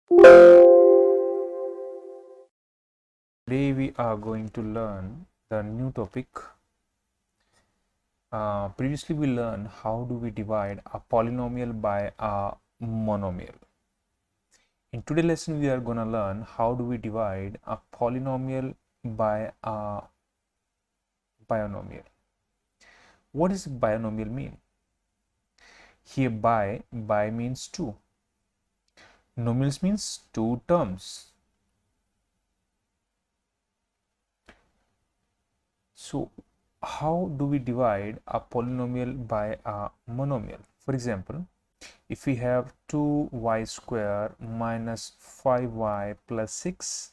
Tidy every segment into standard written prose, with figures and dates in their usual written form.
Today we are going to learn the new topic. Previously we learned how do we divide a polynomial by a monomial. In today's lesson we are going to learn how do we divide a polynomial by a binomial. What does binomial mean? Here by means two. Nomials means two terms. So how do we divide a polynomial by a monomial? For example, if we have 2y square minus 5y plus 6,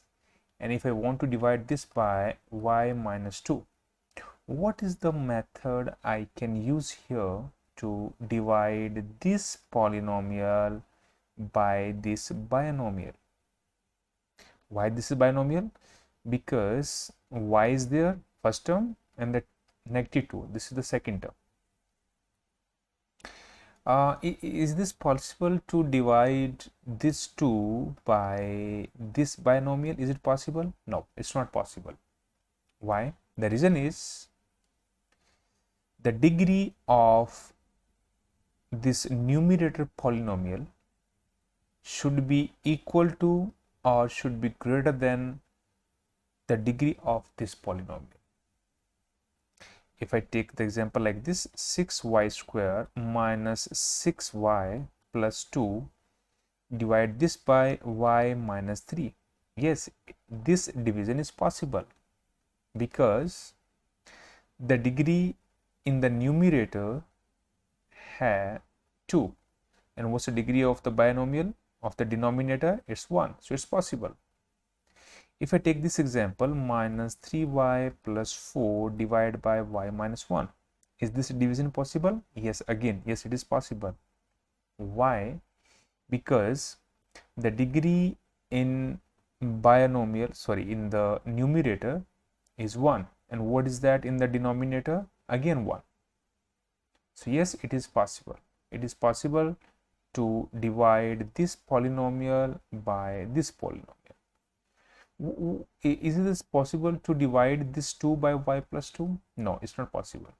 and if I want to divide this by y minus 2, what is the method I can use here to divide this polynomial by this binomial? Why this is binomial? Because y is there, first term, and the negative 2, this is the second term. Is this possible to divide this 2 by this binomial? Is it possible? No, it's not possible. Why? The reason is the degree of this numerator polynomial should be equal to or should be greater than the degree of this polynomial. If I take the example like this, 6y square minus 6y plus 2, divide this by y minus 3. Yes, this division is possible because the degree in the numerator has 2. And what's the degree of the binomial of the denominator? It's 1. So it's possible. If I take this example, minus 3y plus 4 divided by y minus 1. Is this division possible? Yes, again, yes, it is possible. Why? Because the degree in in the numerator is 1. And what is that in the denominator? Again 1. So yes, it is possible. It is possible to divide this polynomial by this polynomial. Is it possible to divide this 2 by y plus 2? No, it's not possible.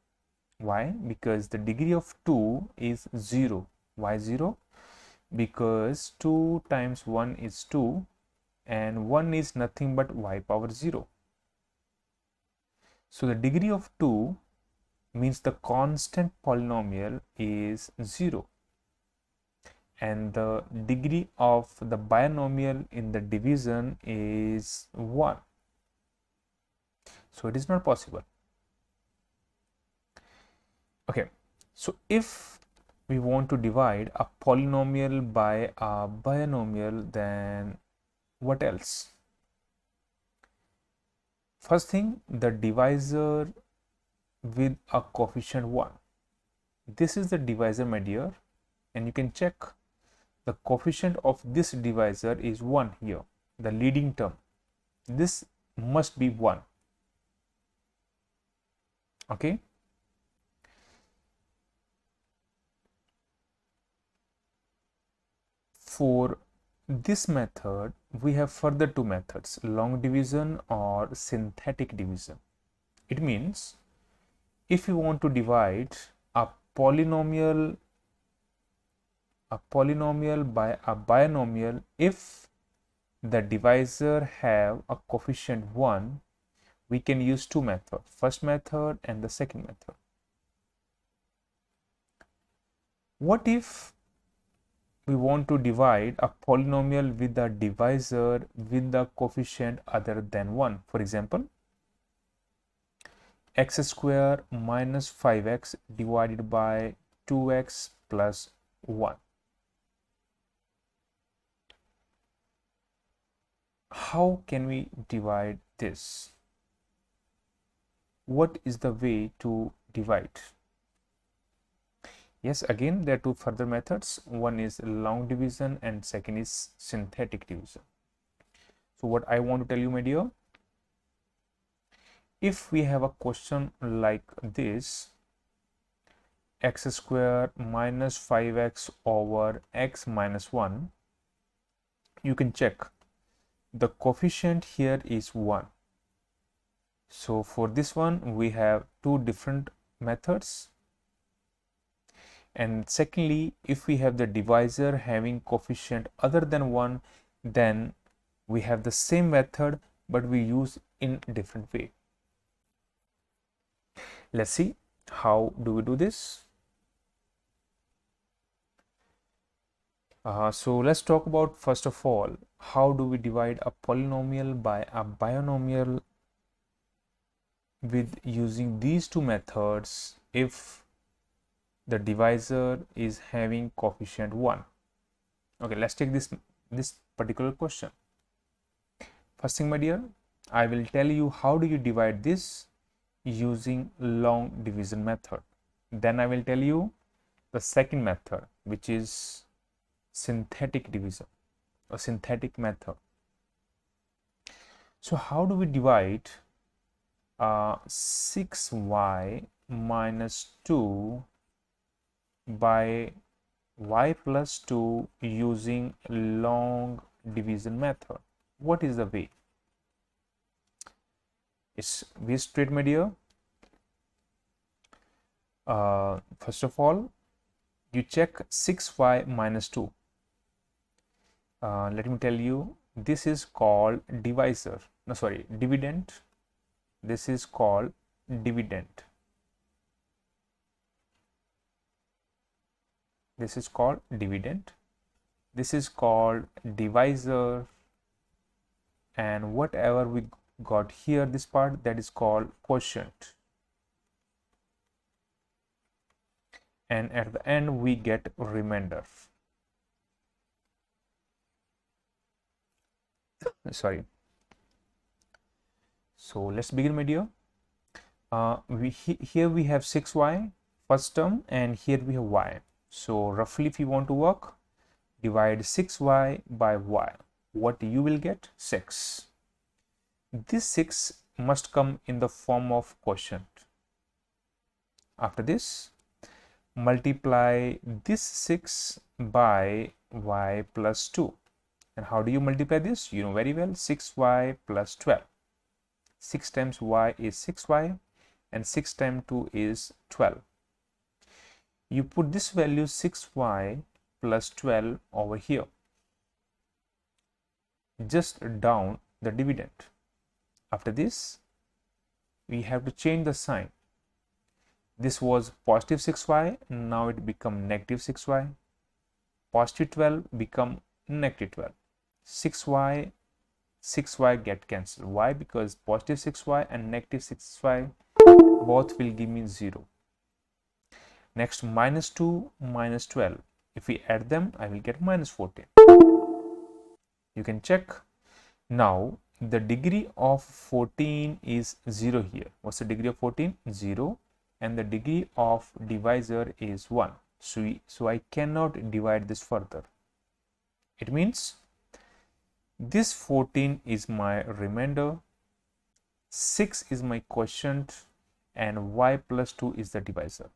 Why? Because the degree of 2 is 0. Why 0? Because 2 times 1 is 2 and 1 is nothing but y power 0. So the degree of 2 means the constant polynomial is 0. And the degree of the binomial in the division is 1. So it is not possible. Okay, so if we want to divide a polynomial by a binomial, then what else? First thing, the divisor with a coefficient 1. This is the divisor, my dear, and you can check the coefficient of this divisor is 1 here, the leading term. This must be 1. Okay. For this method, we have further two methods, long division or synthetic division. It means if you want to divide a polynomial by a binomial, if the divisor have a coefficient 1, we can use two methods, first method and the second method. What if we want to divide a polynomial with a divisor with the coefficient other than 1? For example, x square minus 5x divided by 2x plus 1. How can we divide this? What is the way to divide? Yes, again, there are two further methods. One is long division and second is synthetic division. So what I want to tell you, my dear, if we have a question like this, x square minus 5x over x minus 1, you can check the coefficient here is 1. So for this one we have two different methods, and secondly, if we have the divisor having coefficient other than 1, then we have the same method but we use in different way. Let's see how do we do this. So let's talk about, first of all, how do we divide a polynomial by a binomial with using these two methods if the divisor is having coefficient 1. Okay, let's take this particular question. First thing, my dear, I will tell you how do you divide this using long division method. Then I will tell you the second method, which is synthetic division or synthetic method. So how do we divide 6y minus 2 by y plus 2 using long division method? What is the way? It's very straight, my dear. First of all, you check 6y minus 2. Let me tell you, this is called divisor. No, sorry, dividend. This is called dividend. This is called dividend. This is called divisor, and whatever we got here, this part, that is called quotient. And at the end we get remainder. Sorry. So let's begin, my dear. Here we have 6y first term, and here we have y. So roughly, if you want to work, divide 6y by y. What you will get? 6. This 6 must come in the form of quotient. After this, multiply this 6 by y plus 2. And how do you multiply this? You know very well, 6y plus 12. 6 times y is 6y, and 6 times 2 is 12. You put this value 6y plus 12 over here, just down the dividend. After this, we have to change the sign. This was positive 6y, now it become negative 6y. Positive 12 become negative 12. 6y get cancelled. Why? Because positive 6y and negative 6y both will give me 0. Next, minus 2 minus 12. If we add them, I will get minus 14. You can check. Now, the degree of 14 is 0 here. What's the degree of 14? 0. And the degree of divisor is 1. So I cannot divide this further. It means this 14 is my remainder, 6 is my quotient, and y plus 2 is the divisor.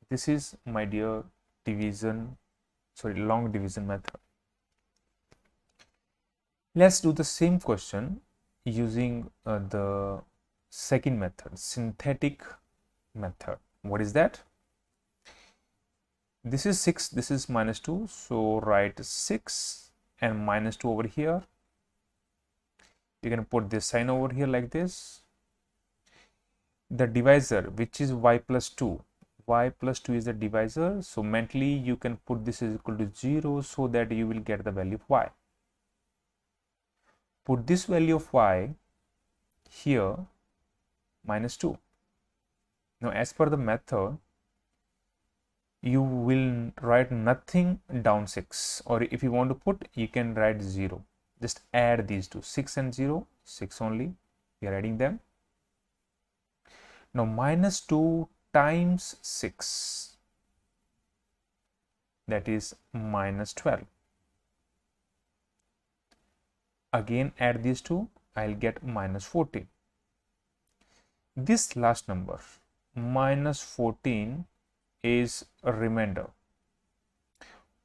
This is, my dear, long division method. Let's do the same question using the second method, synthetic method. What is that? This is 6, this is minus 2, so write 6 and minus 2 over here. You can put this sign over here like this. The divisor, which is y plus 2, y plus 2 is the divisor, so mentally you can put this is equal to 0 so that you will get the value of y. Put this value of y here, minus 2. Now, as per the method, you will write nothing down 6, or if you want to put, you can write 0. Just add these two, 6 and 0, 6 only. We are adding them. Now, minus 2 times 6, that is minus 12. Again, add these two, I'll get minus 14. This last number, minus 14, is a remainder.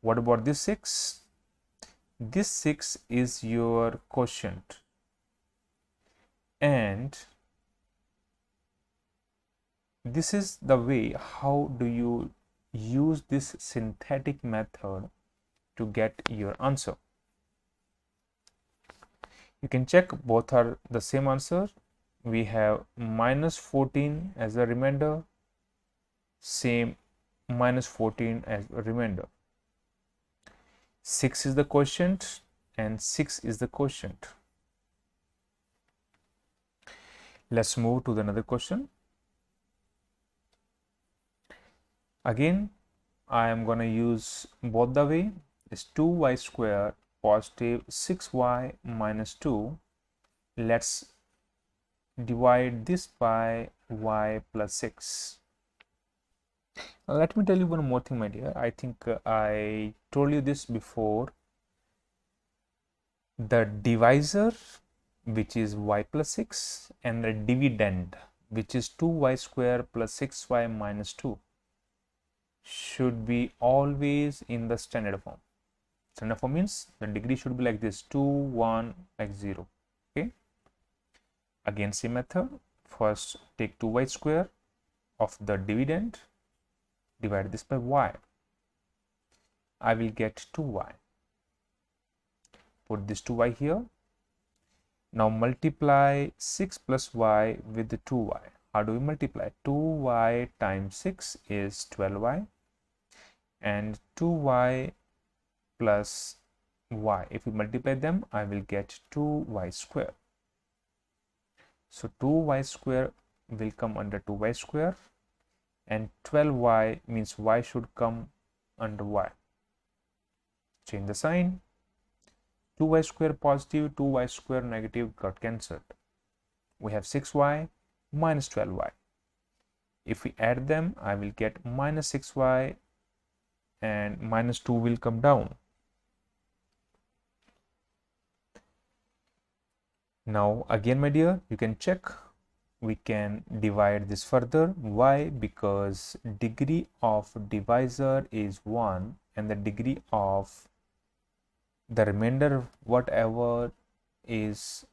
What about this 6? this 6 is your quotient, and this is the way how do you use this synthetic method to get your answer. You can check both are the same answer. We have minus 14 as a remainder, same minus 14 as a remainder. 6 is the quotient and 6 is the quotient. Let's move to the another question. Again, I am going to use both the way. It's 2y square positive 6y minus 2. Let's divide this by y plus 6. Let me tell you one more thing, my dear. I think I told you this before. The divisor, which is y plus 6, and the dividend, which is 2y square plus 6y minus 2, should be always in the standard form. Standard form means the degree should be like this, 2, 1, like 0. Okay. Again, same method. First, take 2y square of the dividend, divide this by y. I will get 2y. Put this 2y here. Now multiply 6 plus y with the 2y. How do we multiply? 2y times 6 is 12y, and 2y plus y. If we multiply them, I will get 2y square. So 2y square will come under 2y square, and 12y means y should come under y. Change the sign. 2y square positive, 2y square negative got cancelled. We have 6y minus 12y. If we add them, I will get minus 6y, and minus 2 will come down. Now again, my dear, you can check. We can divide this further. Why? Because degree of divisor is 1, and the degree of the remainder, whatever is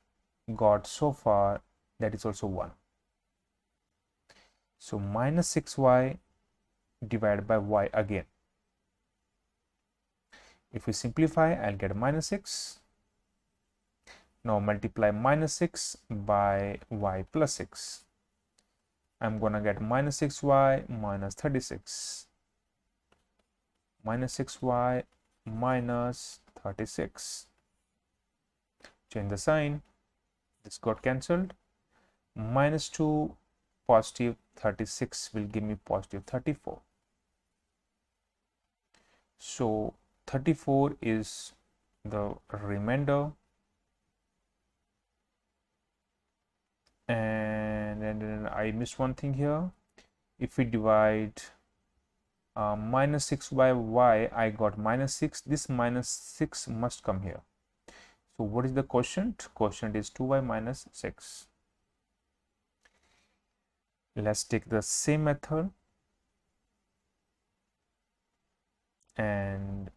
got so far, that is also 1. So minus 6y divided by y again. If we simplify, I'll get minus 6. Now multiply minus 6 by y plus 6. I'm gonna get minus 6y minus 36. Minus 6y minus 36. Change the sign. This got cancelled. Minus 2 positive 36 will give me positive 34. So 34 is the remainder, and then I missed one thing here. If we divide minus 6 by y, I got minus 6. This minus 6 must come here. So what is the quotient? Quotient is 2y minus 6. Let's take the same method and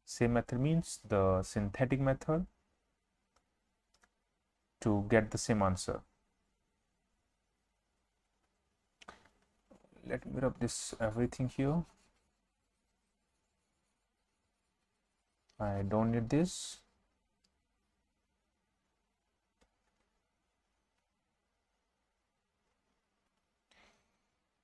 same method means the synthetic method to get the same answer. Let me rub this everything here. I don't need this.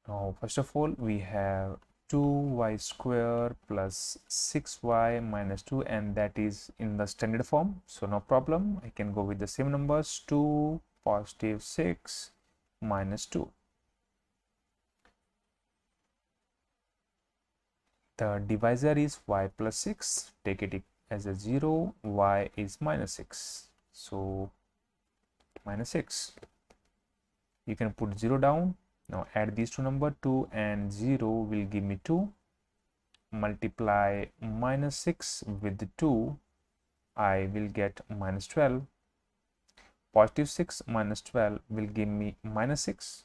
Now first of all, we have 2y square plus 6y minus 2, and that is in the standard form, so no problem. I can go with the same numbers. 2 positive 6 minus 2. The divisor is y plus 6. Take it as a 0. Y is minus 6. So minus 6. You can put 0 down. Now add these two numbers. 2 and 0 will give me 2. Multiply minus 6 with the 2. I will get minus 12. Positive 6 minus 12 will give me minus 6.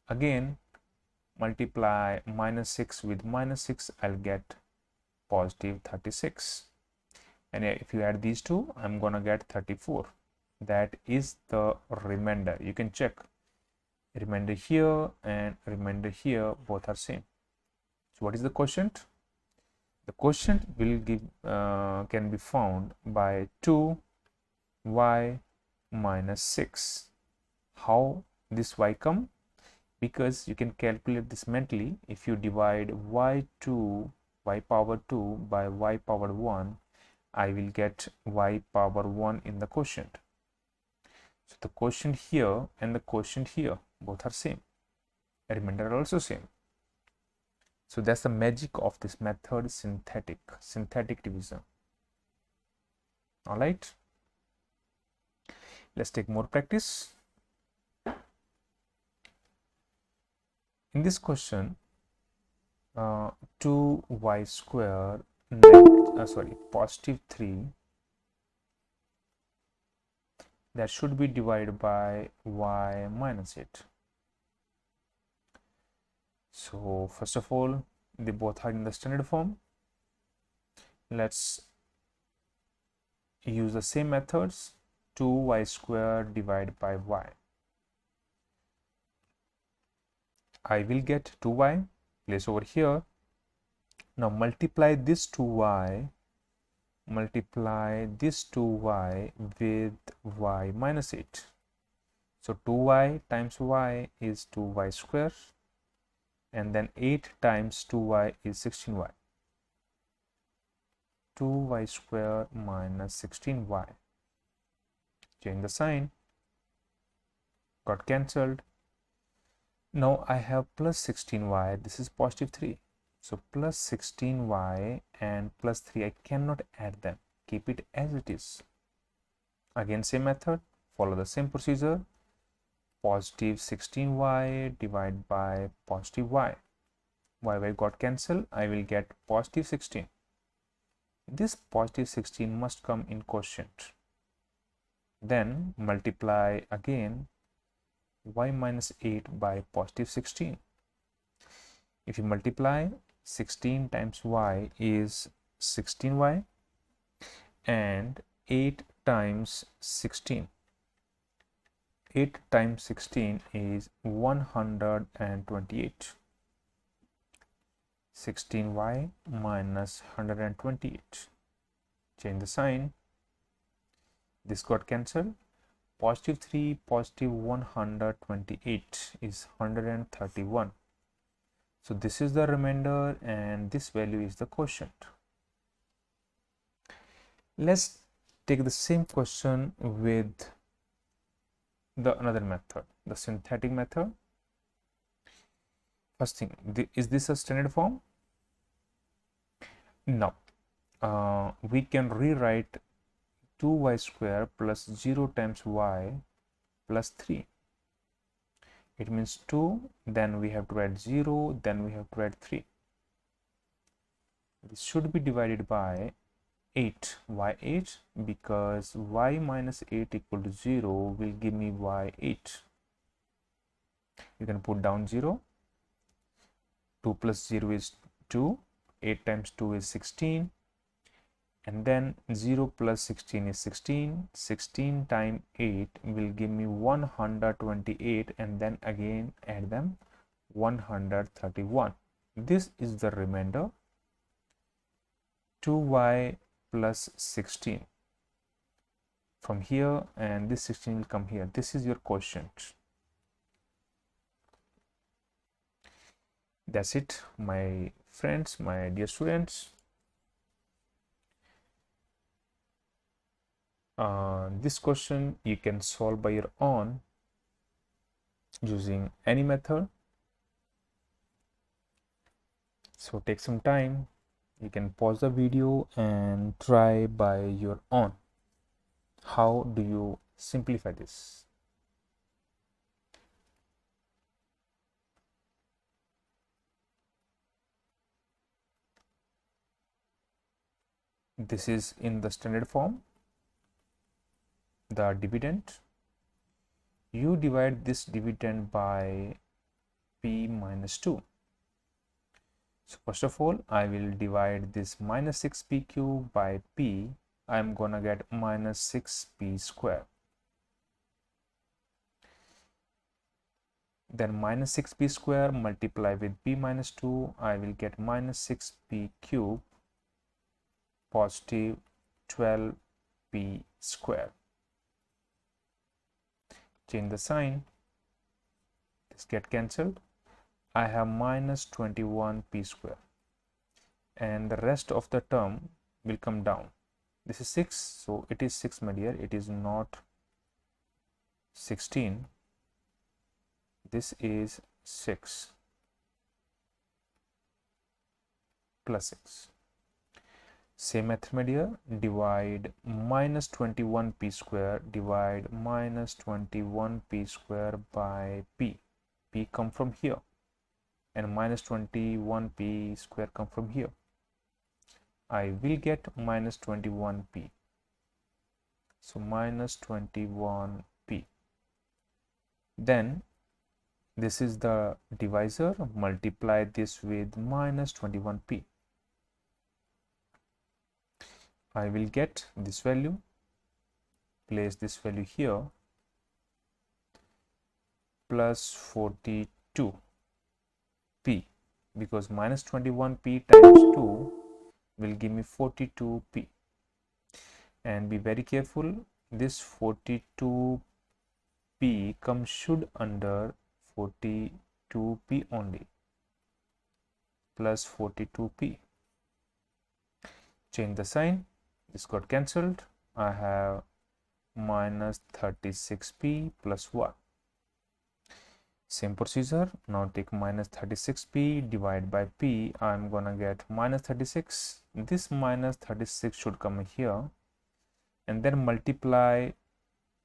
Again, multiply minus 6 with minus 6, I'll get positive 36. and if you add these two, I'm gonna get 34. That is the remainder. You can check remainder here and remainder here, both are same. So what is the quotient? The quotient will give can be found by 2y minus 6. How this y come? Because you can calculate this mentally. If you divide y power 2 by y power 1, I will get y power 1 in the quotient. So the quotient here and the quotient here, both are same. Remainder are also same. So that's the magic of this method, synthetic division. All right, let's take more practice. In this question, 2y square positive 3, that should be divided by y minus 8. So first of all, they both are in the standard form. Let's use the same methods. 2y square divided by y. I will get 2y, place over here. Now multiply this 2y with y minus 8. So 2y times y is 2y square, and then 8 times 2y is 16y. 2y square minus 16y. Change the sign, got cancelled. Now I have plus 16y, this is positive 3. So plus 16y and plus 3, I cannot add them, keep it as it is. Again same method, follow the same procedure. Positive 16y divided by positive y. Y got cancelled, I will get positive 16. This positive 16 must come in quotient. Then multiply again y minus 8 by positive 16. If you multiply, 16 times y is 16y, and 8 times 16. 8 times 16 is 128. 16y minus 128. Change the sign. This got cancelled. Positive 3, positive 128 is 131. So this is the remainder and this value is the quotient. Let's take the same question with the another method, the synthetic method. First thing, is this a standard form? No. We can rewrite 2y square plus 0 times y plus 3. It means 2, then we have to add 0, then we have to add 3. This should be divided by 8. Why 8? Because y minus 8 equal to 0 will give me y 8. You can put down 0. 2 plus 0 is 2. 8 times 2 is 16. And then 0 plus 16 is 16. 16 times 8 will give me 128, and then again add them, 131. This is the remainder, 2y plus 16 from here, and this 16 will come here. This is your quotient. That's it, my friends, my dear students. This question you can solve by your own using any method. So take some time, you can pause the video and try by your own. How do you simplify this? This is in the standard form, the dividend. You divide this dividend by p minus 2. So first of all, I will divide this minus 6p cube by p I'm gonna get minus 6p square. Then minus 6p square multiply with p minus 2, I will get minus 6p cube positive 12p square. Change the sign, this get cancelled. I have minus 21p square, and the rest of the term will come down. This is 6, so it is 6, my dear, it is not 16. This is 6 plus 6. Same method, my dear, divide minus 21p square, divide minus 21p square by p. P come from here, and minus 21p square come from here. I will get minus 21p. So minus 21p. Then this is the divisor, multiply this with minus 21p. I will get this value, place this value here, plus 42p, because minus 21p times 2 will give me 42p. And be very careful, this 42p should under 42p only, plus 42p. Change the sign, this got cancelled. I have minus 36p plus 1. Same procedure, now take minus 36p, divide by p, I'm gonna get minus 36. This minus 36 should come here, and then multiply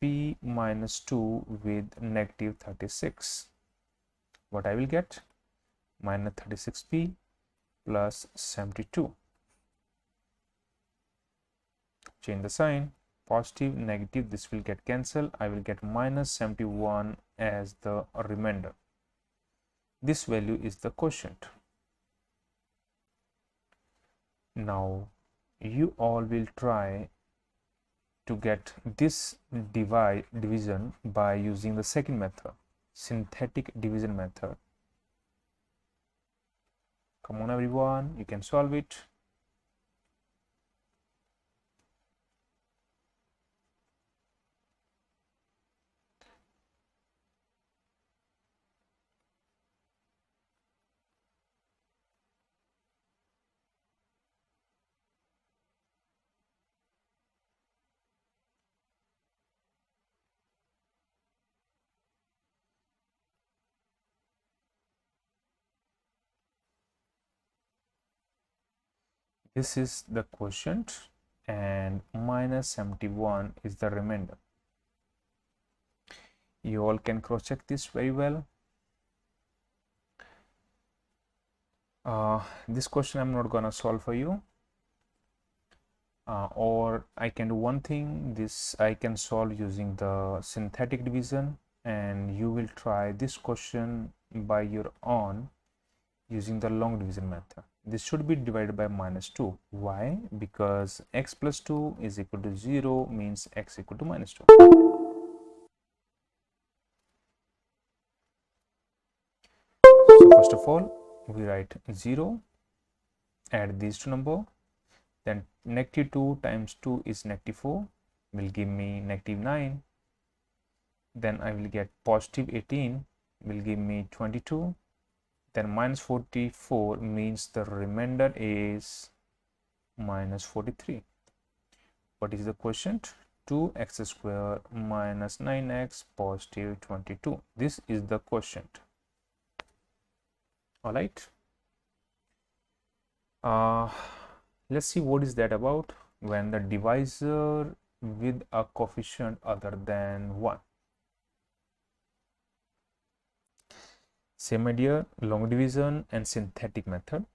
p minus 2 with negative 36. What I will get? Minus 36p plus 72. Change the sign, positive, negative, this will get cancelled. I will get minus 71 as the remainder. This value is the quotient. Now you all will try to get this division by using the second method, synthetic division method. Come on everyone, you can solve it. This is the quotient and minus 71 is the remainder. You all can cross check this very well. This question I'm not gonna solve for you, or I can do one thing, this I can solve using the synthetic division, and you will try this question by your own using the long division method. This should be divided by minus 2. Why? Because x plus 2 is equal to 0 means x equal to minus 2. So first of all, we write 0, add these two numbers, then negative 2 times 2 is negative 4, will give me negative 9. Then I will get positive 18, will give me 22. Then minus 44 means the remainder is minus 43. What is the quotient? 2x square minus 9x positive 22. This is the quotient. All right. Let's see what is that about when the divisor with a coefficient other than 1. Same idea, long division and synthetic method.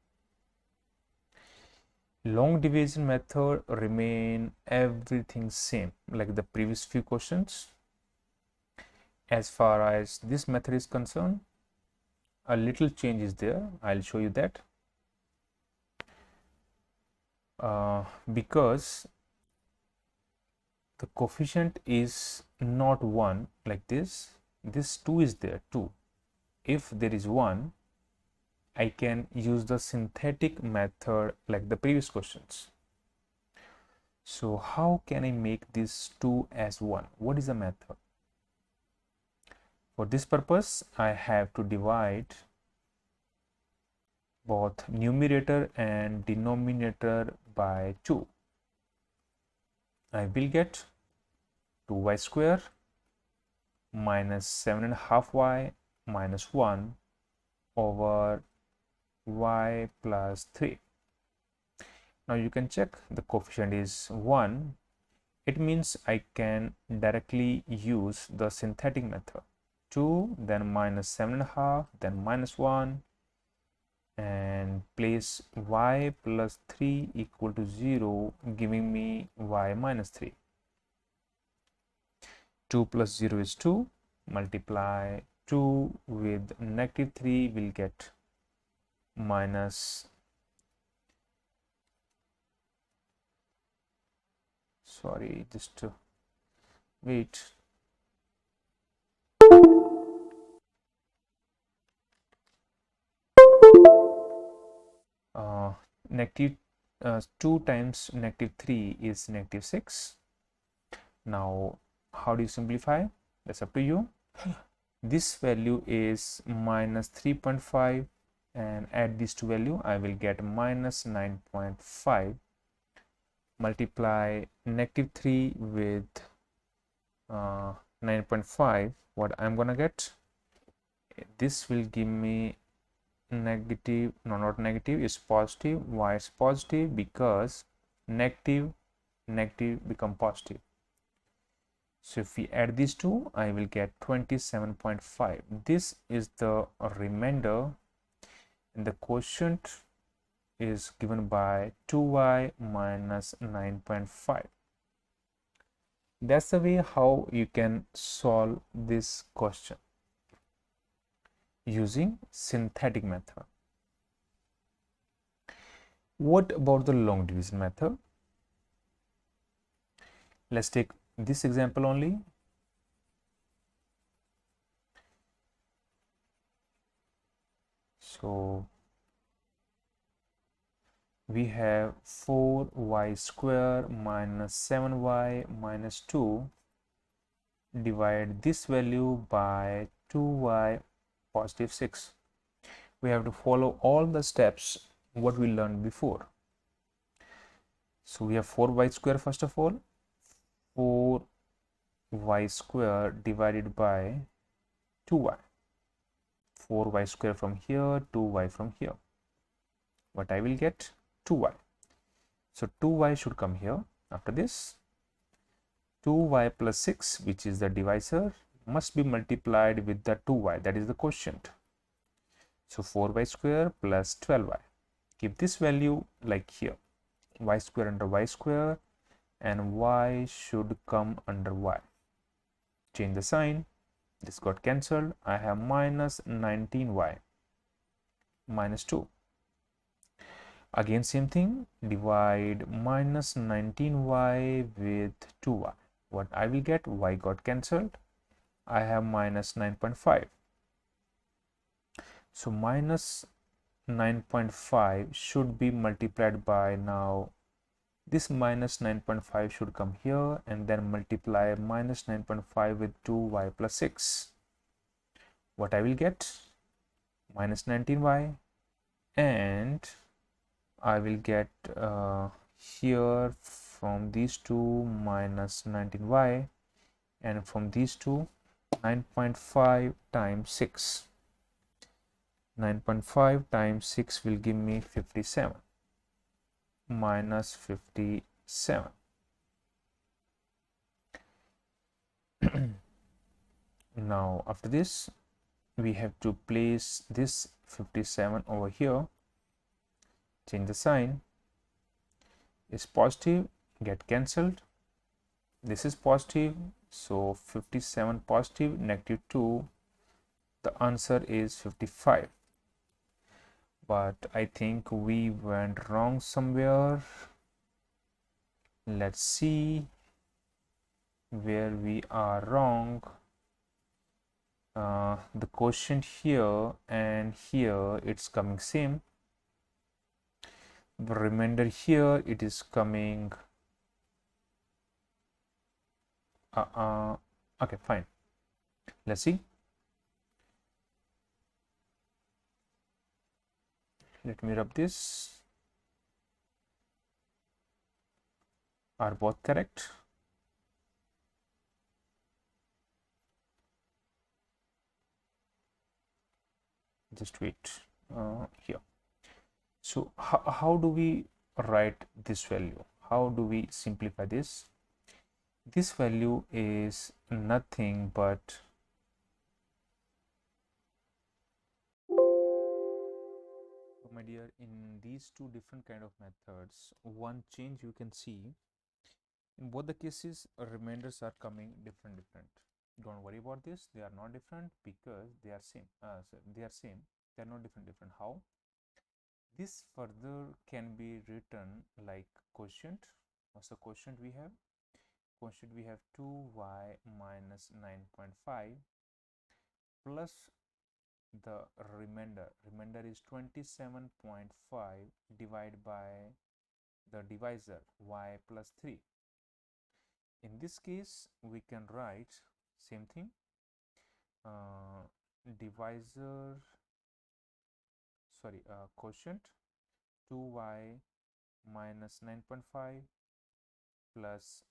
Long division method remain everything same like the previous few questions. As far as this method is concerned, a little change is there. I'll show you that. Because the coefficient is not 1 like this 2 is there 2. If there is 1, I can use the synthetic method like the previous questions. So how can I make this 2 as 1? What is the method? For this purpose, I have to divide both numerator and denominator by 2. I will get 2y square minus 7.5y minus 1 over y plus 3. Now you can check the coefficient is 1. It means I can directly use the synthetic method. 2, then minus 7.5, then minus 1, and place y plus 3 equal to 0, giving me y minus 3. 2 plus 0 is 2. Multiply 2 with negative 3 will get minus, sorry, just wait. Negative 2 times negative 3 is negative 6. Now how do you simplify? That's up to you. This value is minus 3.5, and add these two value, I will get minus 9.5. Multiply negative 3 with 9.5, what I'm gonna get? This will give me negative, no, not negative, is positive. Why is positive? Because negative become positive. So if we add these two, I will get 27.5. This is the remainder, and the quotient is given by 2y minus 9.5. That's the way how you can solve this question using synthetic method. What about the long division method? Let's take this example only. So we have 4y square minus 7y minus 2. Divide this value by 2y positive 6. We have to follow all the steps what we learned before. So we have 4y square first of all. 4y square divided by 2y. 4y square from here, 2y from here. What I will get? 2y. So 2y should come here. After this, 2y plus 6, which is the divisor, must be multiplied with the 2y, that is the quotient. So 4y square plus 12y. Keep this value like here. Y square under y square, and y should come under y. Change the sign. This got cancelled. I have minus 19y minus 2. Again same thing, divide minus 19y with 2y. What I will get? Y got cancelled. I have minus 9.5. So minus 9.5 should be multiplied by, now this minus 9.5 should come here, and then multiply minus 9.5 with 2y plus 6. What I will get? Minus 19y, and I will get here from these two minus 19y, and from these two 9.5 times 6. 9.5 times 6 will give me 57 minus 57. Now after this, we have to place this 57 over here. Change the sign. Is positive, get cancelled. This is positive, so 57 positive, negative 2. The answer is 55. But I think we went wrong somewhere. Let's see. where we are wrong. The quotient here and here it's coming same. The remainder here it is coming okay, fine. Let's see. Let me rub this. Are both correct? Just wait here. So how do we write this value? How do we simplify this? This value is nothing but my dear, in these two different kind of methods, one change you can see in both the cases remainders are coming different. Don't worry about this, they are not different because they are same. They are same, they are not different. How? This further can be written like quotient. What's the quotient we have? Quotient we have 2y minus 9.5 plus the remainder is 27.5 divided by the divisor y plus 3. In this case we can write same thing, divisor quotient 2y minus 9.5 plus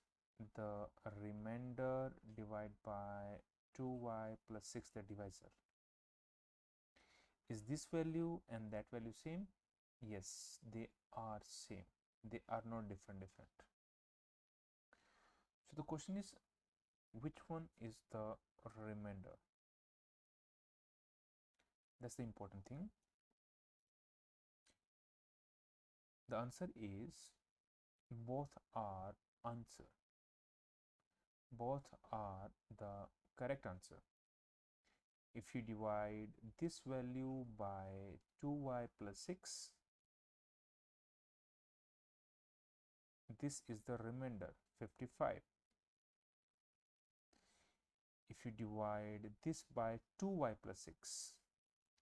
the remainder divided by 2y plus 6, the divisor. Is this value and that value same? Yes, they are same. They are not different. So the question is, which one is the remainder? That's the important thing. The answer is both are answer. Both are the correct answer. If you divide this value by 2y plus 6, this is the remainder 55. If you divide this by 2y plus 6,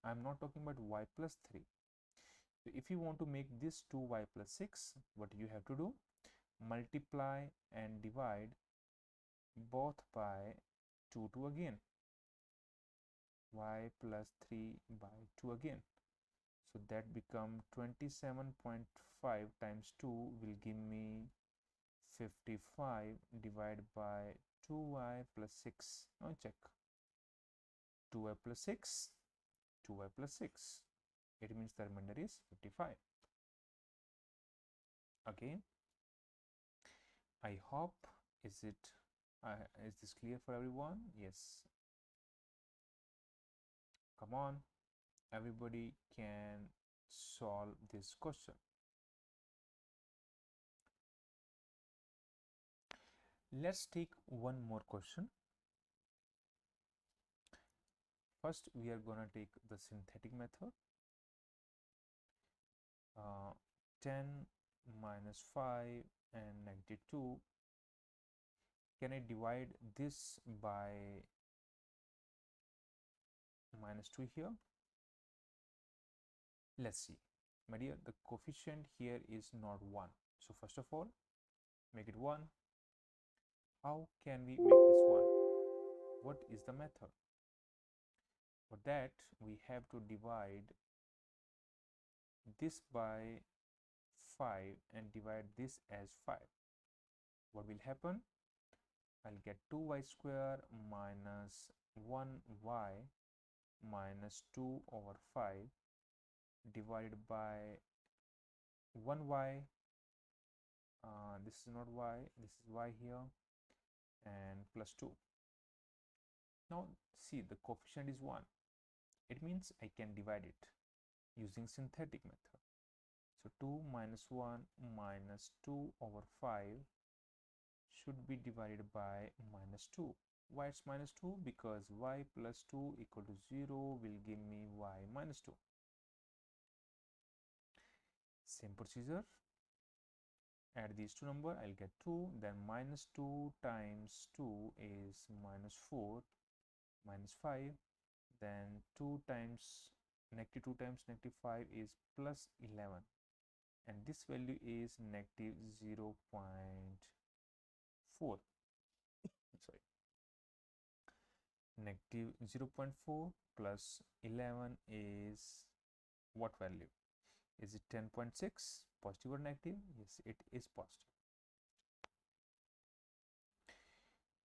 I'm not talking about y plus 3. So if you want to make this 2y plus 6, what you have to do? Multiply and divide both by 2 again. Y plus 3 by 2 again. So that become 27.5 times 2 will give me 55 divided by 2y plus 6. Now check. 2y plus 6, 2y plus 6. It means the remainder is 55. Again, I hope is this clear for everyone? Yes. Come on, everybody can solve this question. Let's take one more question. First, we are gonna take the synthetic method. 10 minus 5 and -2. Can I divide this by -2 here? Let's see. My dear, the coefficient here is not 1. So first of all, make it 1. How can we make this 1? What is the method? For that, we have to divide this by 5 and divide this as 5. What will happen? I'll get 2y square minus 1y minus 2 over 5 divided by 1y. This is not y, this is y here, and plus 2. Now see, the coefficient is 1. It means I can divide it using synthetic method. So 2 minus 1 minus 2 over 5 should be divided by -2. Why it's -2? Because y plus 2 equal to 0 will give me y minus 2. Same procedure. Add these two numbers, I'll get 2. Then minus 2 times 2 is minus 4, minus 5. Then 2 times negative 2 times negative 5 is plus 11. And this value is negative 0 0.4. Sorry. Negative 0 0.4 plus 11 is what value? Is it 10.6? Positive or negative? Yes, it is positive.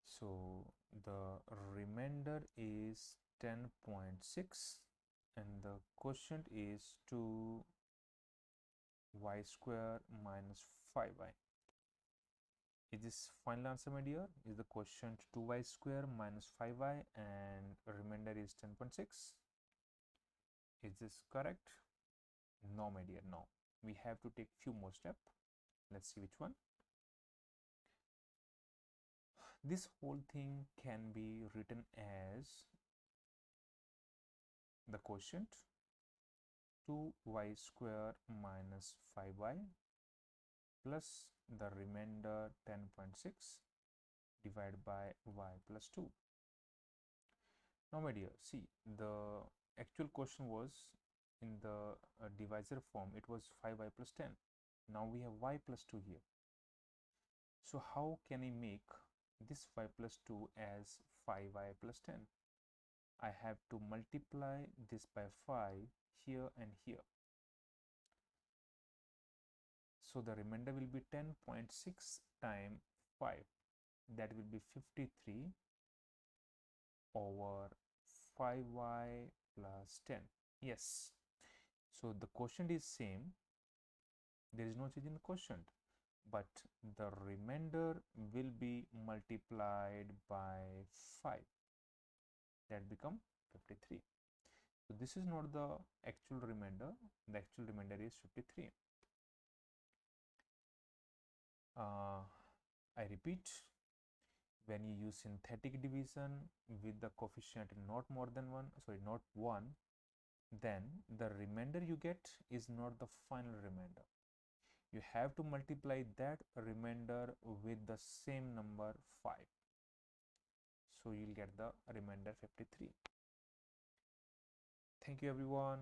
So the remainder is 10.6 and the quotient is 2y square minus 5y. Is this final answer, my dear? Is the quotient 2y square minus 5y and remainder is 10.6? Is this correct? No, my dear, no. We have to take few more steps. Let's see which one. This whole thing can be written as the quotient 2y square minus 5y plus the remainder 10.6 divided by y plus 2. Now, my dear, see, the actual question was in the divisor form, it was 5y plus 10. Now we have y plus 2 here. So how can I make this 5 plus 2 as 5y plus 10? I have to multiply this by 5 here and here. So the remainder will be 10.6 times 5. That will be 53 over 5y plus 10. Yes. So the quotient is same. There is no change in the quotient. But the remainder will be multiplied by 5. That become 53. So this is not the actual remainder. The actual remainder is 53. I repeat, when you use synthetic division with the coefficient not more than 1, sorry, not 1, then the remainder you get is not the final remainder. You have to multiply that remainder with the same number 5. So you'll get the remainder 53. Thank you everyone.